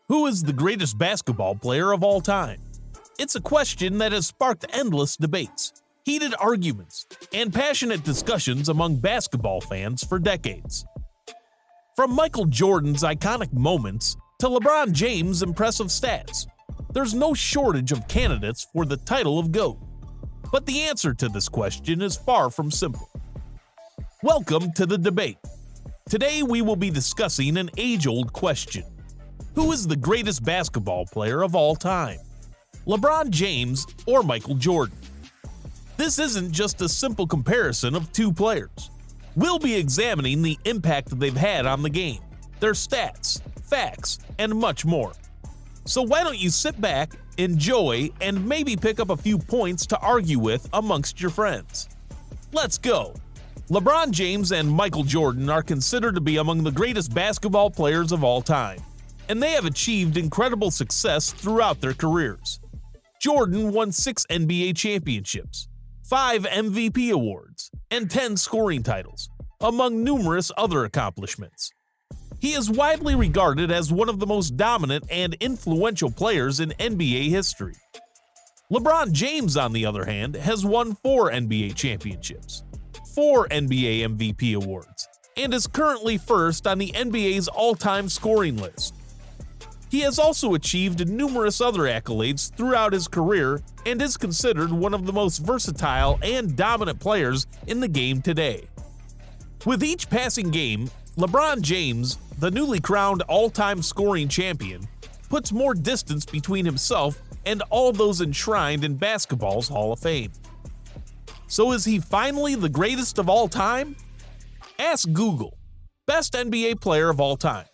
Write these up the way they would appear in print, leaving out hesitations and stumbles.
Who is the greatest basketball player of all time? It's a question that has sparked endless debates, heated arguments, and passionate discussions among basketball fans for decades. From Michael Jordan's iconic moments to LeBron James' impressive stats, there's no shortage of candidates for the title of GOAT. But the answer to this question is far from simple. Welcome to the debate. Today we will be discussing an age-old question. Who is the greatest basketball player of all time? LeBron James or Michael Jordan? This isn't just a simple comparison of two players. We'll be examining the impact they've had on the game, their stats, facts, and much more. So why don't you sit back, enjoy, and maybe pick up a few points to argue with amongst your friends. Let's go! LeBron James and Michael Jordan are considered to be among the greatest basketball players of all time, and they have achieved incredible success throughout their careers. Jordan won 6 NBA championships, 5 MVP awards, and 10 scoring titles, among numerous other accomplishments. He is widely regarded as one of the most dominant and influential players in NBA history. LeBron James, on the other hand, has won 4 NBA championships, 4 NBA MVP awards, and is currently first on the NBA's all-time scoring list. He has also achieved numerous other accolades throughout his career and is considered one of the most versatile and dominant players in the game today. With each passing game, LeBron James, the newly crowned all-time scoring champion, puts more distance between himself and all those enshrined in basketball's Hall of Fame. So is he finally the greatest of all time? Ask Google, best NBA player of all time.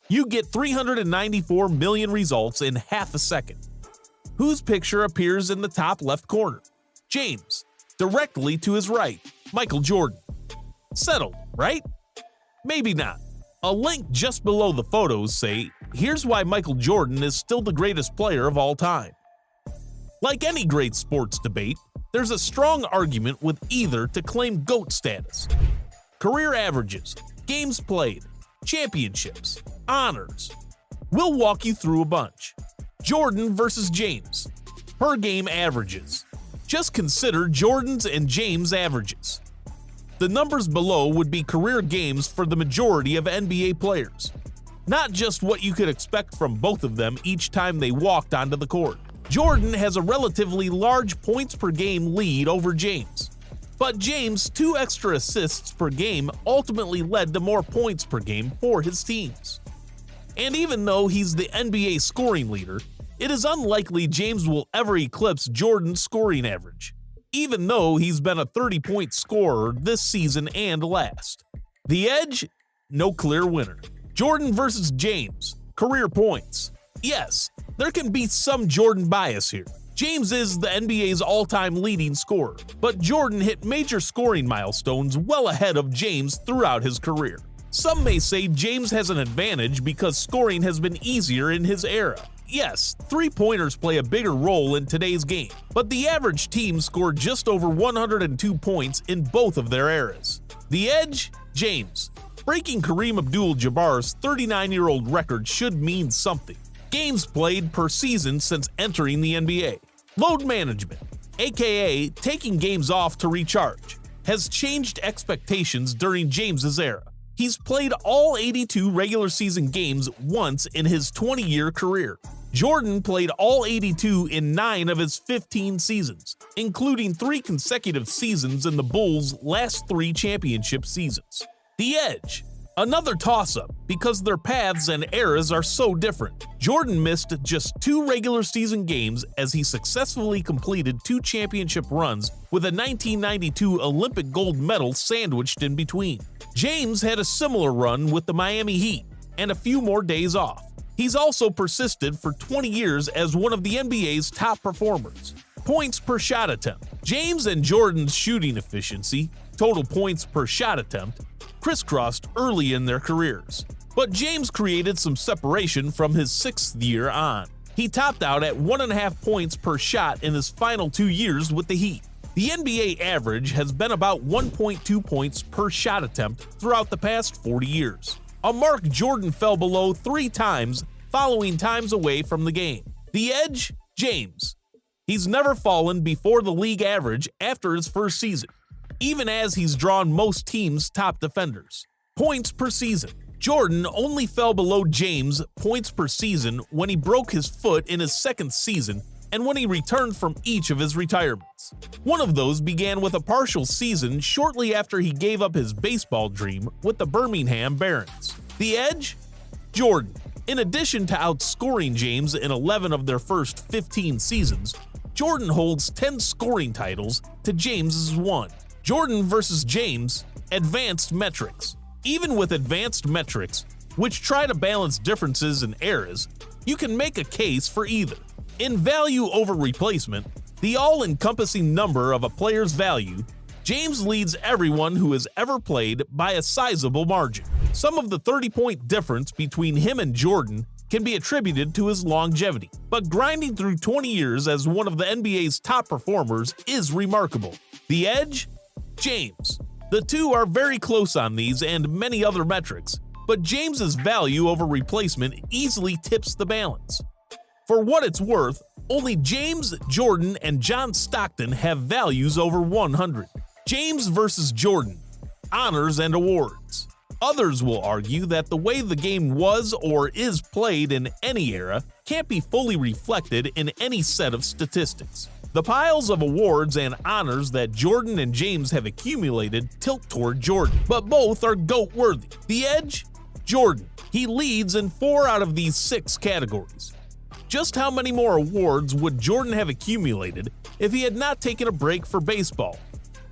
You get 394 million results in half a second. Whose picture appears in the top left corner? James. Directly to his right, Michael Jordan. Settled, right? Maybe not. A link just below the photos say, here's why Michael Jordan is still the greatest player of all time. Like any great sports debate, there's a strong argument with either to claim GOAT status. Career averages, games played, championships, honors. We'll walk you through a bunch. Jordan versus James. Per game averages. Just consider Jordan's and James' averages. The numbers below would be career games for the majority of NBA players. Not just what you could expect from both of them each time they walked onto the court. Jordan has a relatively large points per game lead over James. But James' 2 extra assists per game ultimately led to more points per game for his teams. And even though he's the NBA scoring leader, it is unlikely James will ever eclipse Jordan's scoring average, even though he's been a 30-point scorer this season and last. The edge? No clear winner. Jordan versus James. Career points. Yes, there can be some Jordan bias here. James is the NBA's all-time leading scorer, but Jordan hit major scoring milestones well ahead of James throughout his career. Some may say James has an advantage because scoring has been easier in his era. Yes, three-pointers play a bigger role in today's game, but the average team scored just over 102 points in both of their eras. The edge? James. Breaking Kareem Abdul-Jabbar's 39-year-old record should mean something. Games played per season since entering the NBA. Load management, aka taking games off to recharge, has changed expectations during James's era. He's played all 82 regular season games once in his 20-year career. Jordan played all 82 in 9 of his 15 seasons, including 3 consecutive seasons in the Bulls' last 3 championship seasons. The edge. Another toss-up because their paths and eras are so different. Jordan missed just 2 regular season games as he successfully completed 2 championship runs with a 1992 Olympic gold medal sandwiched in between. James had a similar run with the Miami Heat and a few more days off. He's also persisted for 20 years as one of the NBA's top performers. Points per shot attempt. James and Jordan's shooting efficiency, total points per shot attempt, crisscrossed early in their careers. But James created some separation from his 6th year on. He topped out at 1.5 points per shot in his final 2 years with the Heat. The NBA average has been about 1.2 points per shot attempt throughout the past 40 years, a mark Jordan fell below 3 times following times away from the game. The edge? James. He's never fallen before the league average after his first season, even as he's drawn most teams' top defenders. Points per season. Jordan only fell below James' points per season when he broke his foot in his second season and when he returned from each of his retirements. One of those began with a partial season shortly after he gave up his baseball dream with the Birmingham Barons. The edge? Jordan. In addition to outscoring James in 11 of their first 15 seasons, Jordan holds 10 scoring titles to James's 1. Jordan versus James, advanced metrics. Even with advanced metrics, which try to balance differences in eras, you can make a case for either. In value over replacement, the all-encompassing number of a player's value, James leads everyone who has ever played by a sizable margin. Some of the 30-point difference between him and Jordan can be attributed to his longevity, but grinding through 20 years as one of the NBA's top performers is remarkable. The edge? James. The two are very close on these and many other metrics, but James's value over replacement easily tips the balance. For what it's worth, only James, Jordan, and John Stockton have values over 100. James versus Jordan. Honors and awards. Others will argue that the way the game was or is played in any era can't be fully reflected in any set of statistics. The piles of awards and honors that Jordan and James have accumulated tilt toward Jordan, but both are GOAT-worthy. The edge? Jordan. He leads in 4 out of these 6 categories. Just how many more awards would Jordan have accumulated if he had not taken a break for baseball,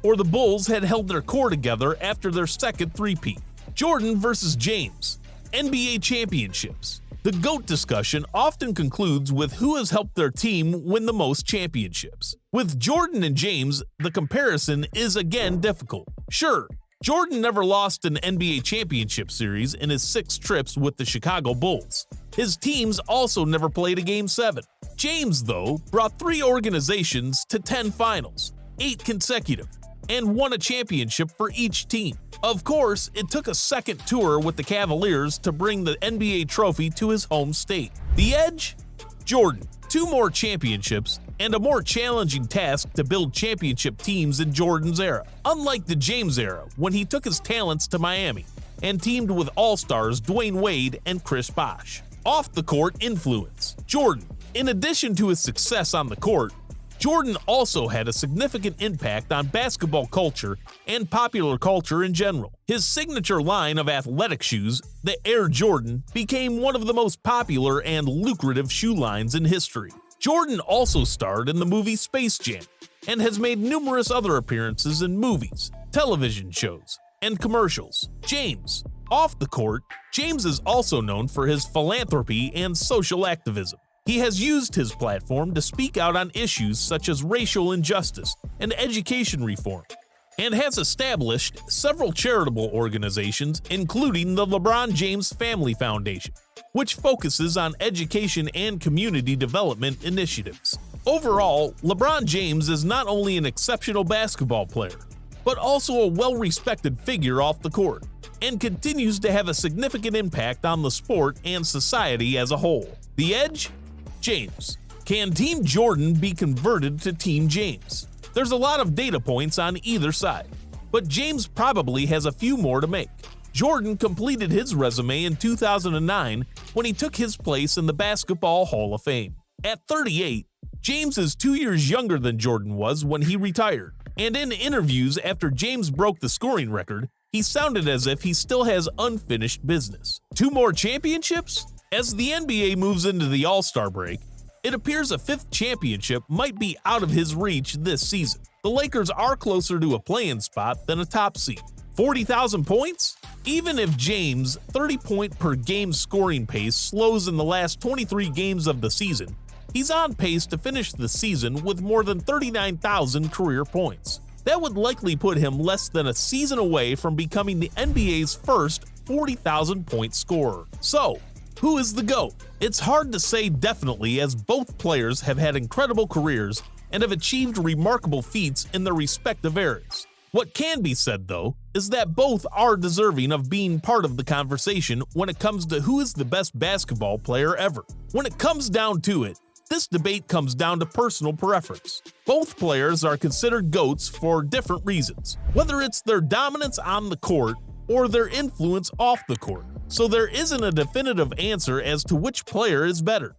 or the Bulls had held their core together after their second three-peat? Jordan versus James. NBA championships. The GOAT discussion often concludes with who has helped their team win the most championships. With Jordan and James, the comparison is again difficult. Sure, Jordan never lost an NBA championship series in his 6 trips with the Chicago Bulls. His teams also never played a Game 7. James, though, brought 3 organizations to 10 finals, 8 consecutive, and won a championship for each team. Of course, it took a second tour with the Cavaliers to bring the NBA trophy to his home state. The edge? Jordan. 2 more championships and a more challenging task to build championship teams in Jordan's era. Unlike the James era, when he took his talents to Miami and teamed with all-stars Dwayne Wade and Chris Bosh. Off-the-court influence. Jordan. In addition to his success on the court, Jordan also had a significant impact on basketball culture and popular culture in general. His signature line of athletic shoes, the Air Jordan, became one of the most popular and lucrative shoe lines in history. Jordan also starred in the movie Space Jam and has made numerous other appearances in movies, television shows, and commercials. James. Off the court, James is also known for his philanthropy and social activism. He has used his platform to speak out on issues such as racial injustice and education reform, and has established several charitable organizations, including the LeBron James Family Foundation, which focuses on education and community development initiatives. Overall, LeBron James is not only an exceptional basketball player, but also a well-respected figure off the court, and continues to have a significant impact on the sport and society as a whole. The edge? James. Can Team Jordan be converted to Team James? There's a lot of data points on either side, but James probably has a few more to make. Jordan completed his resume in 2009 when he took his place in the Basketball Hall of Fame. At 38, James is 2 years younger than Jordan was when he retired, and in interviews after James broke the scoring record, he sounded as if he still has unfinished business. 2 more championships? As the NBA moves into the All-Star break, it appears a 5th championship might be out of his reach this season. The Lakers are closer to a play-in spot than a top seed. 40,000 points? Even if James' 30-point-per-game scoring pace slows in the last 23 games of the season, he's on pace to finish the season with more than 39,000 career points. That would likely put him less than a season away from becoming the NBA's first 40,000-point scorer. So, who is the GOAT? It's hard to say definitely, as both players have had incredible careers and have achieved remarkable feats in their respective eras. What can be said, though, is that both are deserving of being part of the conversation when it comes to who is the best basketball player ever. When it comes down to it, this debate comes down to personal preference. Both players are considered GOATs for different reasons, whether it's their dominance on the court or their influence off the court. So there isn't a definitive answer as to which player is better.